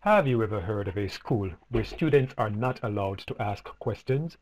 Have you ever heard of a school where students are not allowed to ask questions?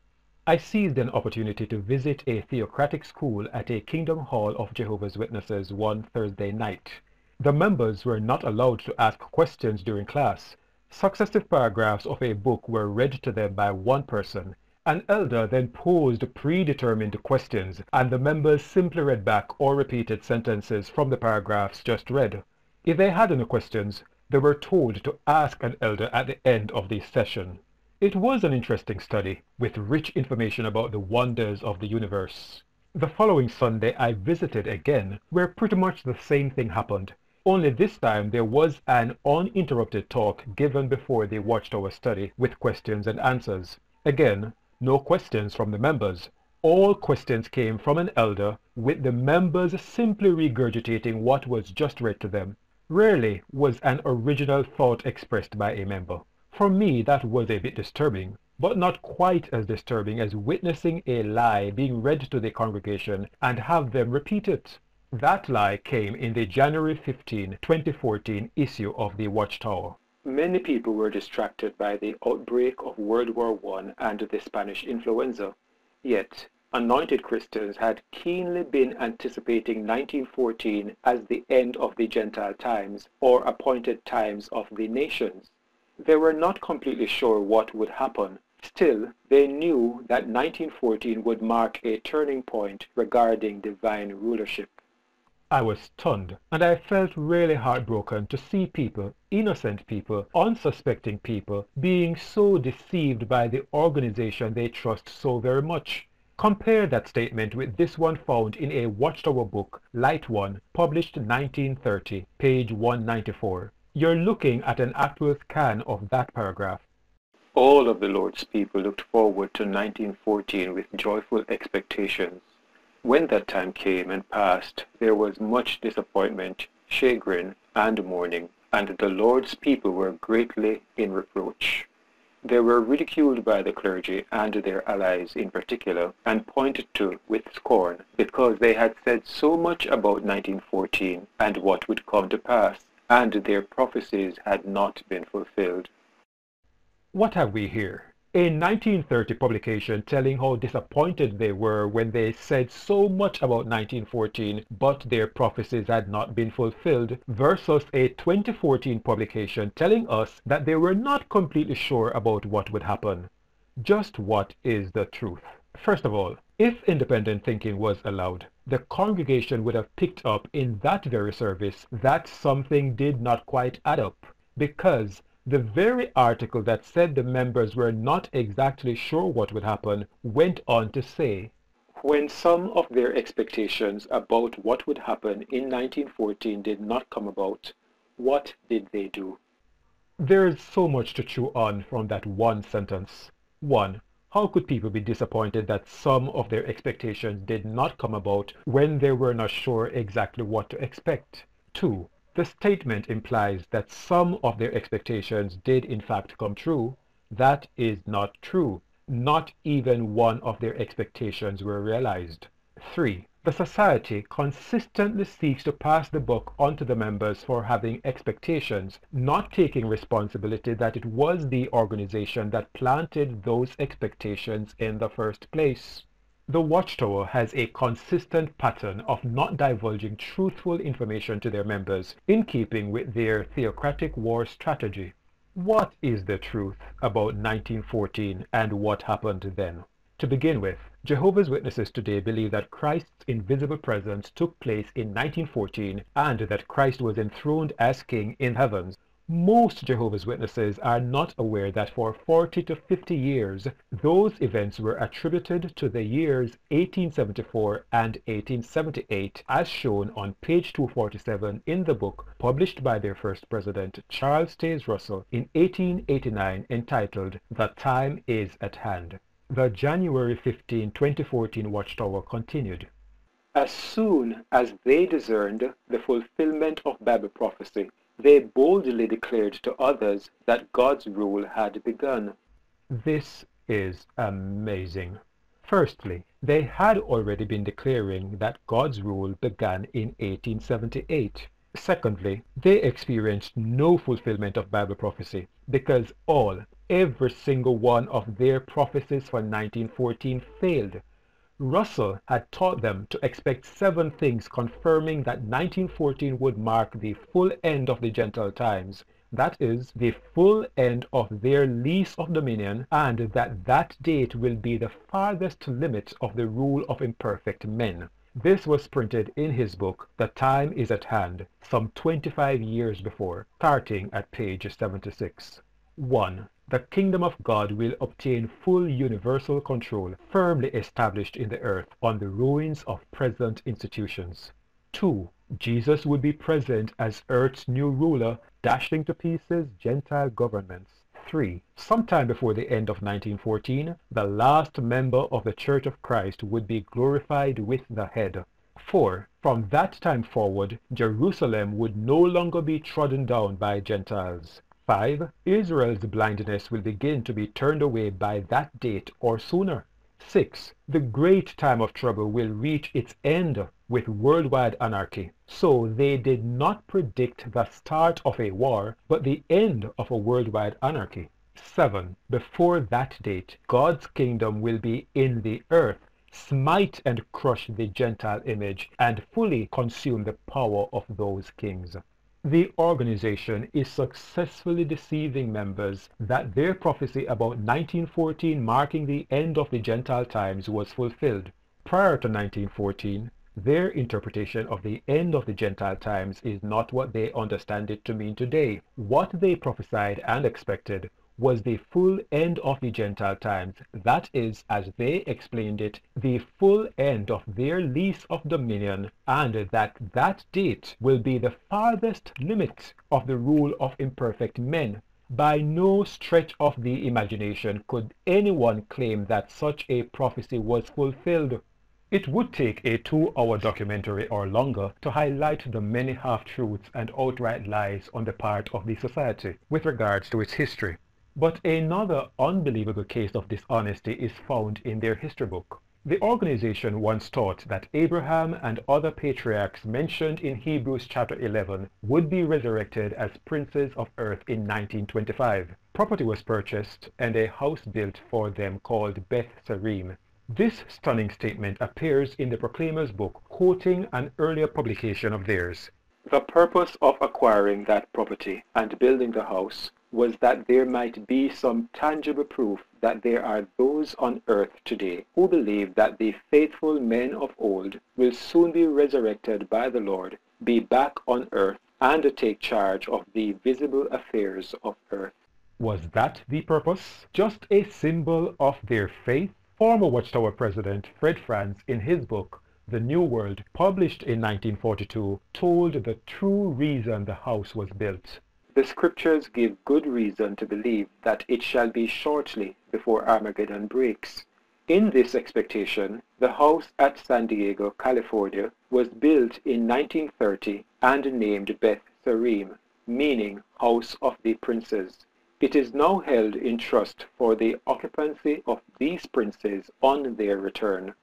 I seized an opportunity to visit a theocratic school at a Kingdom Hall of Jehovah's Witnesses one Thursday night. The members were not allowed to ask questions during class. Successive paragraphs of a book were read to them by one person. An elder then posed predetermined questions, and the members simply read back or repeated sentences from the paragraphs just read. If they had any questions, they were told to ask an elder at the end of the session. It was an interesting study, with rich information about the wonders of the universe. The following Sunday I visited again, where pretty much the same thing happened. Only this time there was an uninterrupted talk given before the Watchtower study with questions and answers. Again, no questions from the members. All questions came from an elder, with the members simply regurgitating what was just read to them. Rarely was an original thought expressed by a member. For me, that was a bit disturbing, but not quite as disturbing as witnessing a lie being read to the congregation and have them repeat it. That lie came in the January 15, 2014 issue of the Watchtower. Many people were distracted by the outbreak of World War I and the Spanish influenza. Yet, anointed Christians had keenly been anticipating 1914 as the end of the Gentile times, or appointed times of the nations. They were not completely sure what would happen. Still, they knew that 1914 would mark a turning point regarding divine rulership. I was stunned, and I felt really heartbroken to see people, innocent people, unsuspecting people, being so deceived by the organization they trust so very much. Compare that statement with this one found in a Watchtower book, Light One, published 1930, page 194. You're looking at an actual scan of that paragraph. All of the Lord's people looked forward to 1914 with joyful expectations. When that time came and passed, there was much disappointment, chagrin, and mourning, and the Lord's people were greatly in reproach. They were ridiculed by the clergy and their allies in particular, and pointed to with scorn, because they had said so much about 1914 and what would come to pass, and their prophecies had not been fulfilled. What have we here? A 1930 publication telling how disappointed they were when they said so much about 1914, but their prophecies had not been fulfilled, versus a 2014 publication telling us that they were not completely sure about what would happen. Just what is the truth? First of all, if independent thinking was allowed, the congregation would have picked up in that very service that something did not quite add up, because the very article that said the members were not exactly sure what would happen went on to say, when some of their expectations about what would happen in 1914 did not come about, what did they do? There's so much to chew on from that one sentence. 1. How could people be disappointed that some of their expectations did not come about when they were not sure exactly what to expect? 2. The statement implies that some of their expectations did in fact come true. That is not true. Not even one of their expectations were realized. 3. The society consistently seeks to pass the buck onto the members for having expectations, not taking responsibility that it was the organization that planted those expectations in the first place. The Watchtower has a consistent pattern of not divulging truthful information to their members, in keeping with their theocratic war strategy. What is the truth about 1914 and what happened then? To begin with, Jehovah's Witnesses today believe that Christ's invisible presence took place in 1914 and that Christ was enthroned as king in heavens. Most Jehovah's Witnesses are not aware that for 40 to 50 years, those events were attributed to the years 1874 and 1878, as shown on page 247 in the book published by their first president, Charles Taze Russell, in 1889, entitled The Time is at Hand. The January 15, 2014 Watchtower continued. As soon as they discerned the fulfillment of Bible prophecy, they boldly declared to others that God's rule had begun. This is amazing. Firstly, they had already been declaring that God's rule began in 1878. Secondly, they experienced no fulfillment of Bible prophecy because every single one of their prophecies for 1914 failed. Russell had taught them to expect 7 things confirming that 1914 would mark the full end of the Gentile times, that is, the full end of their lease of dominion, and that date will be the farthest limit of the rule of imperfect men. This was printed in his book, The Time is at Hand, some 25 years before, starting at page 76. 1. The kingdom of God will obtain full universal control, firmly established in the earth, on the ruins of present institutions. 2. Jesus would be present as earth's new ruler, dashing to pieces Gentile governments. 3. Sometime before the end of 1914, the last member of the Church of Christ would be glorified with the head. 4. From that time forward, Jerusalem would no longer be trodden down by Gentiles. 5. Israel's blindness will begin to be turned away by that date or sooner. 6. The great time of trouble will reach its end with worldwide anarchy. So they did not predict the start of a war, but the end of a worldwide anarchy. 7. Before that date, God's kingdom will be in the earth, smite and crush the Gentile image, and fully consume the power of those kings. The organization is successfully deceiving members that their prophecy about 1914 marking the end of the Gentile times was fulfilled. Prior to 1914, their interpretation of the end of the Gentile times is not what they understand it to mean today. What they prophesied and expected was the full end of the Gentile times, that is, as they explained it, the full end of their lease of dominion, and that date will be the farthest limit of the rule of imperfect men. By no stretch of the imagination could anyone claim that such a prophecy was fulfilled. It would take a 2-hour documentary or longer to highlight the many half-truths and outright lies on the part of the society with regards to its history. But another unbelievable case of dishonesty is found in their history book. The organization once taught that Abraham and other patriarchs mentioned in Hebrews chapter 11 would be resurrected as princes of earth in 1925. Property was purchased and a house built for them called Beth Sarim. This stunning statement appears in the Proclaimer's book, quoting an earlier publication of theirs. The purpose of acquiring that property and building the house was that there might be some tangible proof that there are those on earth today who believe that the faithful men of old will soon be resurrected by the Lord, be back on earth, and take charge of the visible affairs of earth. Was that the purpose? Just a symbol of their faith? Former Watchtower president Ray Franz, in his book, The New World, published in 1942, told the true reason the house was built. The scriptures give good reason to believe that it shall be shortly before Armageddon breaks. In this expectation, the house at San Diego, California, was built in 1930 and named Beth Sarim, meaning House of the Princes. It is now held in trust for the occupancy of these princes on their return.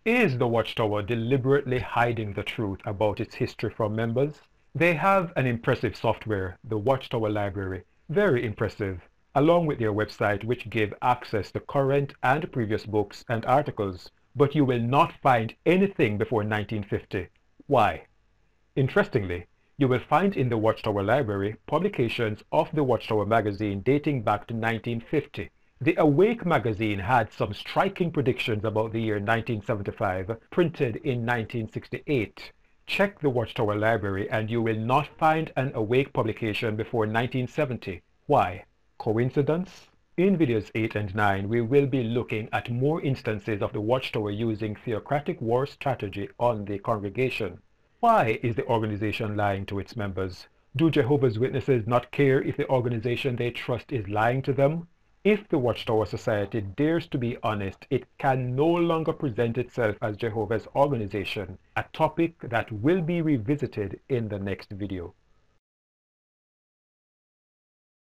Is the Watchtower deliberately hiding the truth about its history from members? They have an impressive software, the Watchtower Library, very impressive, along with their website which give access to current and previous books and articles, but you will not find anything before 1950. Why? Interestingly, you will find in the Watchtower Library publications of the Watchtower magazine dating back to 1950. The Awake magazine had some striking predictions about the year 1975, printed in 1968. Check the Watchtower Library and you will not find an Awake publication before 1970. Why? Coincidence? In videos 8 and 9, we will be looking at more instances of the Watchtower using theocratic war strategy on the congregation. Why is the organization lying to its members? Do Jehovah's Witnesses not care if the organization they trust is lying to them? If the Watchtower Society dares to be honest, it can no longer present itself as Jehovah's organization, a topic that will be revisited in the next video.